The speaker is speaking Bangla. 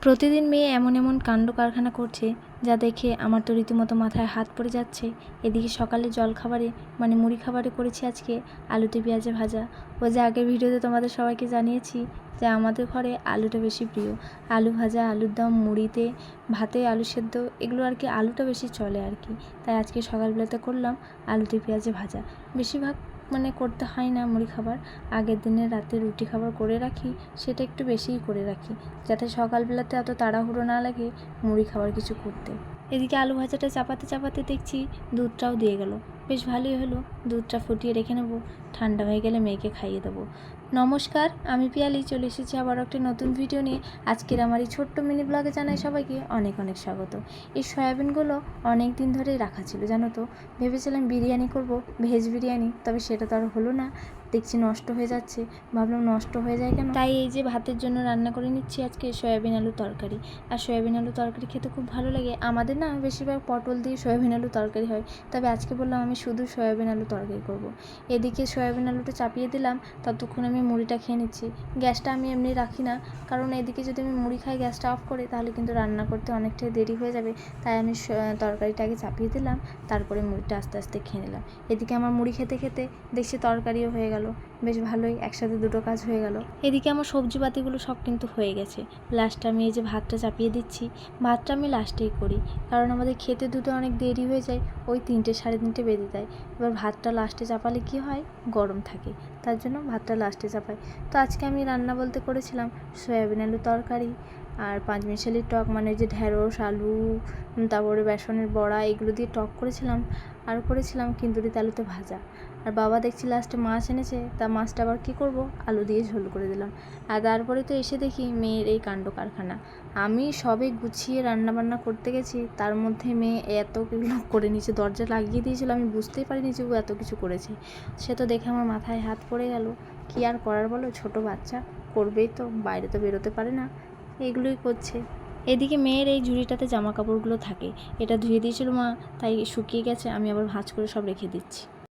প্রতিদিন মেয়ে এমন এমন কাণ্ড কারখানা করছে যা দেখে আমার তো রীতিমতো মাথায় হাত পড়ে যাচ্ছে। এদিকে সকালে জলখাবারে মানে মুড়ি খাবারে করেছি আজকে আলুতে পেঁয়াজে ভাজা। ওই যে আগের ভিডিওতে তোমাদের সবাইকে জানিয়েছি যে আমাদের ঘরে আলুটা বেশি প্রিয়। আলু ভাজা, আলুর দম, মুড়িতে, ভাতে আলু সেদ্ধ, এগুলো আর কি আলুটা বেশি চলে আর কি। তাই আজকে সকালবেলাতে করলাম আলুতে পেঁয়াজে ভাজা। বেশিরভাগ করতে হয় না মুড়ি খাবার, আগের দিনের রাতে রুটি খাবার করে রাখি, সেটা একটু বেশিই করে রাখি যাতে সকালবেলাতে এত তাড়াহুড়ো না লাগে মুড়ি খাবার কিছু করতে। এদিকে আলু ভাজাটা চাপাতে চাপাতে দেখছি দুধটাও দিয়ে গেল। বেশ ভালোই হলো, দুধটা ফুটিয়ে রেখে নেবো, ঠান্ডা হয়ে গেলে মেয়েকে খাইয়ে দেবো। নমস্কার, আমি পিয়ালি, চলে এসেছি আবার একটা নতুন ভিডিও নিয়ে। আজকের আমার এই ছোট্ট মিনি ব্লগে জানাই সবাইকে অনেক অনেক স্বাগত। এই সয়াবিনগুলো অনেক দিন ধরেই রাখা ছিল জানো তো। ভেবেছিলাম বিরিয়ানি করব, ভেজ বিরিয়ানি, তবে সেটা তো আর হলো না। দেখছি নষ্ট হয়ে যাচ্ছে, ভাবলাম নষ্ট হয়ে যায় কেন, তাই এই যে ভাতের জন্য রান্না করে নিচ্ছি আজকে সয়াবিন আলু তরকারি। আর সয়াবিন আলু তরকারি খেতে খুব ভালো লাগে আমাদের, না বেশিরভাগ পটল দিয়ে সয়াবিন আলু তরকারি হয়, তবে আজকে বললাম আমি শুধু সয়াবিন আলু তরকারি করব। এদিকে সয়াবিন আলুটা চাপিয়ে দিলাম, ততক্ষণ আমি মুড়িটা খেয়ে নিচ্ছি। গ্যাসটা আমি এমনি রাখি না, কারণ এদিকে যদি আমি মুড়ি খাই গ্যাসটা অফ করে তাহলে কিন্তু রান্না করতে অনেকটাই দেরি হয়ে যাবে। তাই আমি তরকারিটাকে চাপিয়ে দিলাম, তারপরে মুড়িটা আস্তে আস্তে খেয়ে নিলাম। এদিকে আমার মুড়ি খেতে খেতে দেখছি তরকারিও হয়ে গেল, বেশ ভালোই, একসাথে দুটো কাজ হয়ে গেল। এদিকে আমার সবজিপাতিগুলো সব কিন্তু হয়ে গেছে। লাস্টে আমি এই যে ভাতটা চাপিয়ে দিচ্ছি, ভাতটা আমি লাস্টেই করি, কারণ আমাদের খেতে দুটো অনেক দেরি হয়ে যায়, ওই 3টে সাড়ে 3টে বেজে যায়। এবার ভাতটা লাস্টে চাপালে কি হয়, গরম থাকে, তার জন্য ভাতটা লাস্টে চাপাই। তো আজকে আমি রান্না বলতে করেছিলাম সয়াবিন আলু তরকারি আর পাঁচমিশালির টক, মানে যে ঢ্যাঁড়স, আলু, তারপরে বেসনের বড়া, এগুলো দিয়ে টক করেছিলাম। আর করেছিলাম কিন্দুরিতে আলুতে ভাজা। আর বাবা দেখছি লাস্টে মাছ এনেছে, তা মাছটা আবার কী করব, আলু দিয়ে ঝোল করে দিলাম। আর তারপরে তো এসে দেখি মেয়ের এই কাণ্ড কারখানা। আমি সবে গুছিয়ে রান্নাবান্না করতে গেছি, তার মধ্যে মেয়ে এতগুলো করে নিয়েছে, দরজা লাগিয়ে দিয়েছিল, আমি বুঝতেই পারিনি যে ও এত কিছু করেছে। সে তো দেখে আমার মাথায় হাত পড়ে গেল। কী আর করার বলো, ছোট বাচ্চা করবেই তো, বাইরে তো বেরোতে পারে না, এগুলোই করছে। এদিকে মেয়ের এই ঝুড়িটাতে জামা কাপড়গুলো থাকে, এটা ধুয়ে দিয়েছিল মা, তাই শুকিয়ে গেছে, আমি আবার ভাঁজ করে সব রেখে দিচ্ছি।